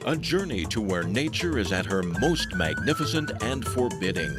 A journey to where nature is at her most magnificent and forbidding.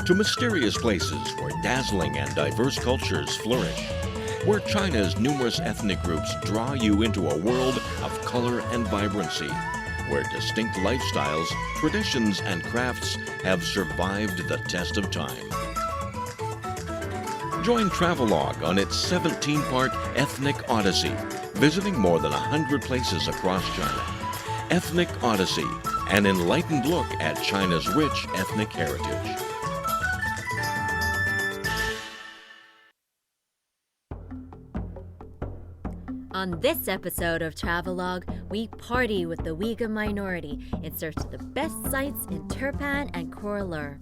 To mysterious places where dazzling and diverse cultures flourish. Where China's numerous ethnic groups draw you into a world of color and vibrancy. Where distinct lifestyles, traditions, and crafts have survived the test of time. Join Travelogue on its 17-part ethnic Odyssey, visiting more than 100 places across China. Ethnic Odyssey, an enlightened look at China's rich ethnic heritage. On this episode of Travelogue, we party with the Uyghur minority in search of the best sights in Turpan and Koralur.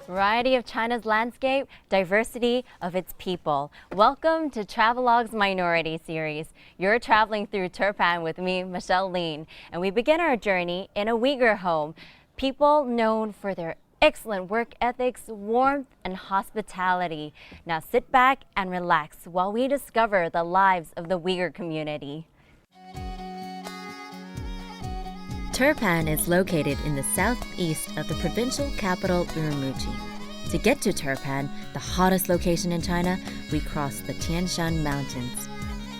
Variety of China's landscape, diversity of its people. Welcome to Travelogue's Minority Series. You're traveling through Turpan with me, Michelle Lean, and we begin our journey in a Uyghur home. People known for their excellent work ethics, warmth, and hospitality. Now sit back and relax while we discover the lives of the Uyghur community. Turpan is located in the southeast of the provincial capital Urumqi. To get to Turpan, the hottest location in China, we cross the Tian Shan Mountains.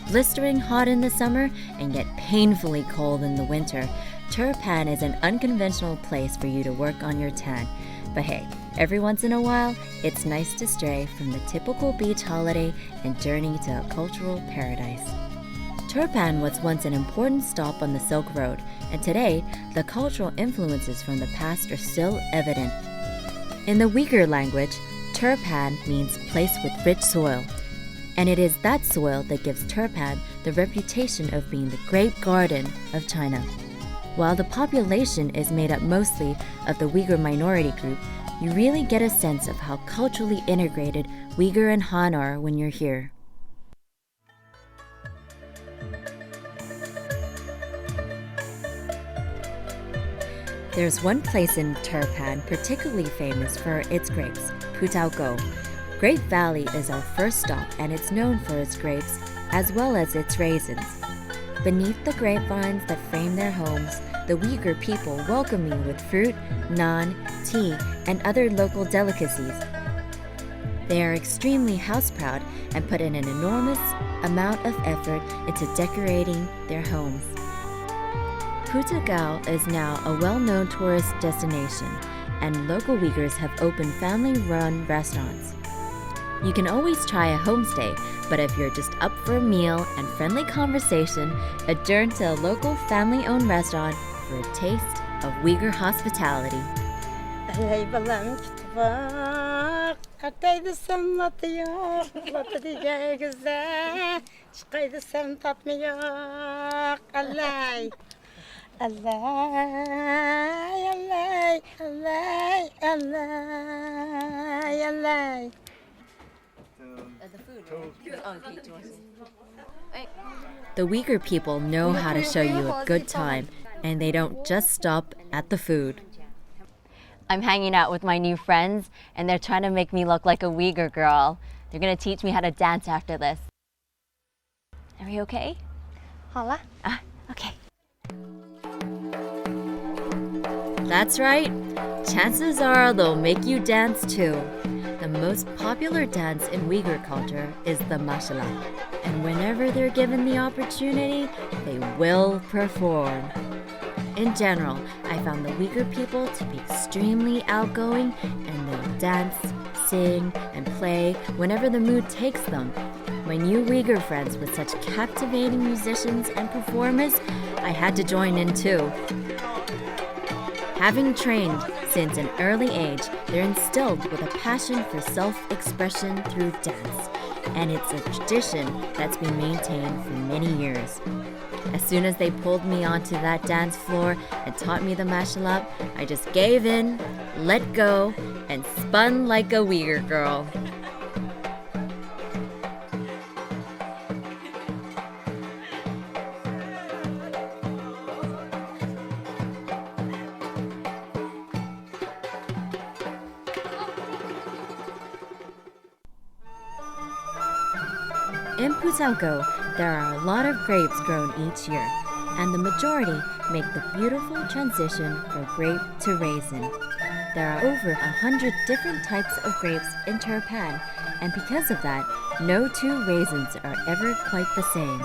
Blistering hot in the summer and yet painfully cold in the winter, Turpan is an unconventional place for you to work on your tan. But hey, every once in a while, it's nice to stray from the typical beach holiday and journey to a cultural paradise. Turpan was once an important stop on the Silk Road, and today, the cultural influences from the past are still evident. In the Uyghur language, Turpan means place with rich soil, and it is that soil that gives Turpan the reputation of being the grape garden of China. While the population is made up mostly of the Uyghur minority group, you really get a sense of how culturally integrated Uyghur and Han are when you're here. There's one place in Turpan particularly famous for its grapes, Putaogo. Grape Valley is our first stop, and it's known for its grapes as well as its raisins. Beneath the grapevines that frame their homes, the Uyghur people welcome you with fruit, naan, tea, and other local delicacies. They are extremely house-proud and put in an enormous amount of effort into decorating their homes. Putaogo is now a well-known tourist destination, and local Uyghurs have opened family-run restaurants. You can always try a homestay, but if you're just up for a meal and friendly conversation, adjourn to a local family-owned restaurant for a taste of Uyghur hospitality. The Uyghur people know how to show you a good time, and they don't just stop at the food. I'm hanging out with my new friends, and they're trying to make me look like a Uyghur girl. They're going to teach me how to dance after this. Are we okay? 好了. Okay. That's right. Chances are they'll make you dance too. The most popular dance in Uyghur culture is the mashallah. And whenever they're given the opportunity, they will perform. In general, I found the Uyghur people to be extremely outgoing, and they'll dance, sing, and play whenever the mood takes them. My new Uyghur friends with such captivating musicians and performers, I had to join in too. Having trained since an early age, they're instilled with a passion for self-expression through dance, and it's a tradition that's been maintained for many years. As soon as they pulled me onto that dance floor and taught me the mashalab, I just gave in, let go, and spun like a Uyghur girl. In Putalco, there are a lot of grapes grown each year, and the majority make the beautiful transition from grape to raisin. There are over 100 different types of grapes in Turpan, and because of that, no two raisins are ever quite the same.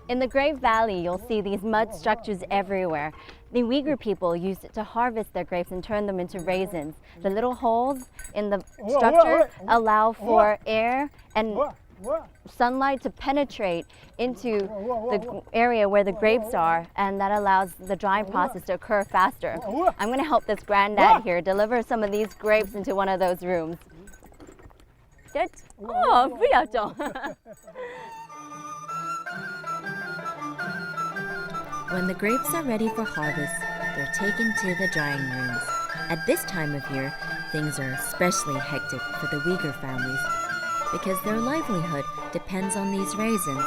In the Grape Valley, you'll see these mud structures everywhere. The Uyghur people used it to harvest their grapes and turn them into raisins. The little holes in the structure allow for air and sunlight to penetrate into the area where the grapes are, and that allows the drying process to occur faster. I'm going to help this granddad here deliver some of these grapes into one of those rooms. Good? Oh, 不要动. When the grapes are ready for harvest, they're taken to the drying rooms. At this time of year, things are especially hectic for the Uyghur families because their livelihood depends on these raisins.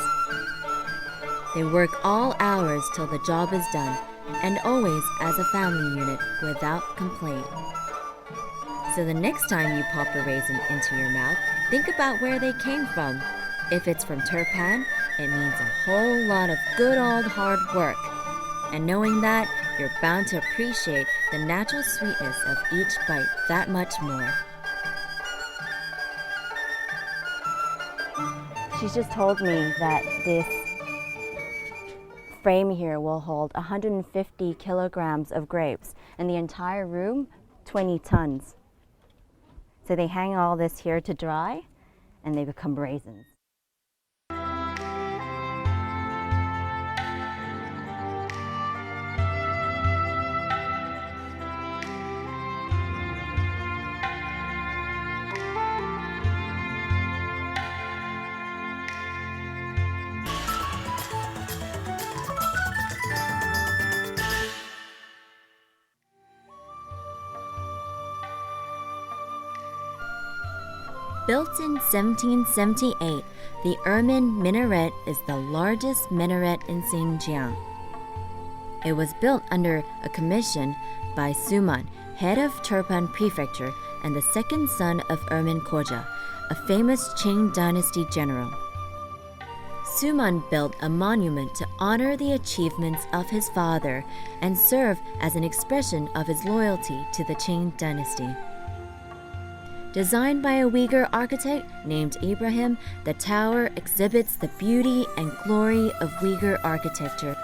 They work all hours till the job is done, and always as a family unit without complaint. So the next time you pop a raisin into your mouth, think about where they came from. If it's from Turpan, it means a whole lot of good old hard work. And knowing that, you're bound to appreciate the natural sweetness of each bite that much more. She's just told me that this frame here will hold 150 kilograms of grapes, and the entire room, 20 tons. So they hang all this here to dry, and they become raisins. Built in 1778, the Ermin Minaret is the largest minaret in Xinjiang. It was built under a commission by Suman, head of Turpan Prefecture and the second son of Ermin Koja, a famous Qing dynasty general. Suman built a monument to honor the achievements of his father and serve as an expression of his loyalty to the Qing dynasty. Designed by a Uyghur architect named Ibrahim, the tower exhibits the beauty and glory of Uyghur architecture.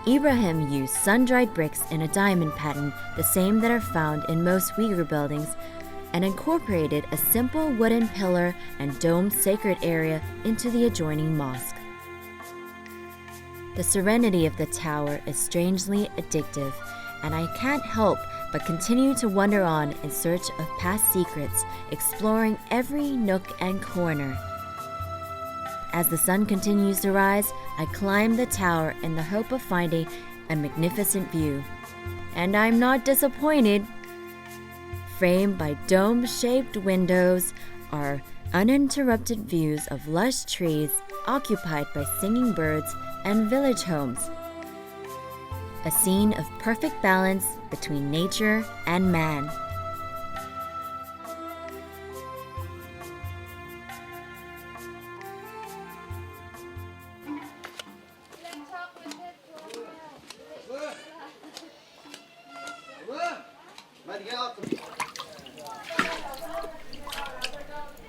Ibrahim used sun-dried bricks in a diamond pattern, the same that are found in most Uyghur buildings, and incorporated a simple wooden pillar and domed sacred area into the adjoining mosque. The serenity of the tower is strangely addictive, and I can't help but continue to wander on in search of past secrets, exploring every nook and corner. As the sun continues to rise, I climb the tower in the hope of finding a magnificent view. And I'm not disappointed. Framed by dome-shaped windows are uninterrupted views of lush trees occupied by singing birds and village homes. A scene of perfect balance between nature and man.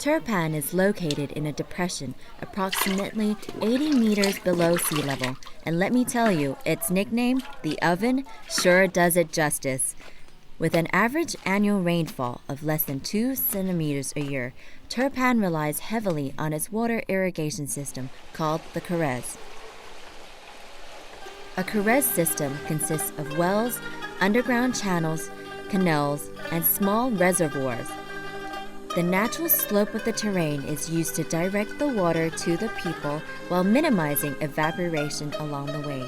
Turpan is located in a depression approximately 80 meters below sea level, and let me tell you, its nickname, the Oven, sure does it justice. With an average annual rainfall of less than 2 centimeters a year, Turpan relies heavily on its water irrigation system called the Karez. A Karez system consists of wells, underground channels, canals, and small reservoirs. The natural slope of the terrain is used to direct the water to the people while minimizing evaporation along the way.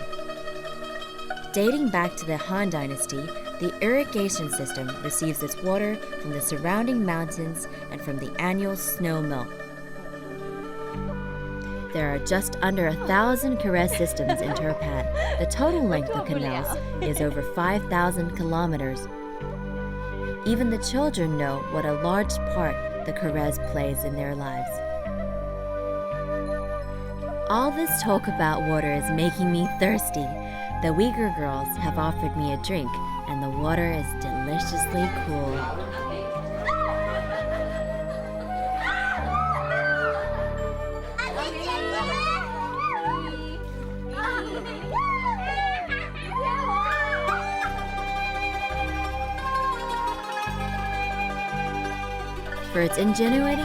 Dating back to the Han Dynasty, the irrigation system receives its water from the surrounding mountains and from the annual snow melt. There are just under 1,000 Karez systems in Turpan. The total length of canals is over 5,000 kilometers. Even the children know what a large part the Karez plays in their lives. All this talk about water is making me thirsty. The Uyghur girls have offered me a drink, and the water is deliciously cool. For its ingenuity,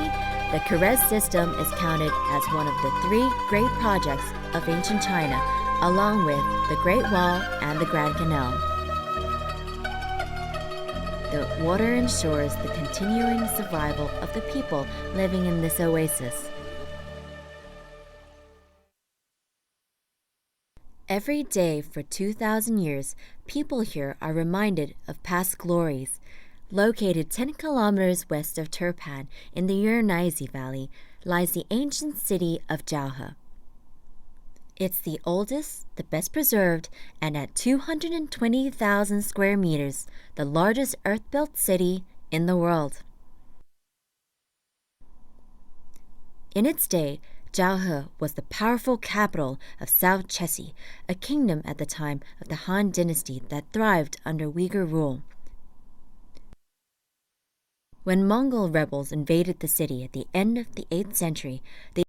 the Karez system is counted as one of the 3 great projects of ancient China, along with the Great Wall and the Grand Canal. The water ensures the continuing survival of the people living in this oasis. Every day for 2,000 years, people here are reminded of past glories. Located 10 kilometers west of Turpan in the Urnaizi Valley lies the ancient city of Jiaohe. It's the oldest, the best preserved, and at 220,000 square meters, the largest earth-built city in the world. In its day, Jiaohe was the powerful capital of South Chesi, a kingdom at the time of the Han Dynasty that thrived under Uyghur rule. When Mongol rebels invaded the city at the end of the 8th century, they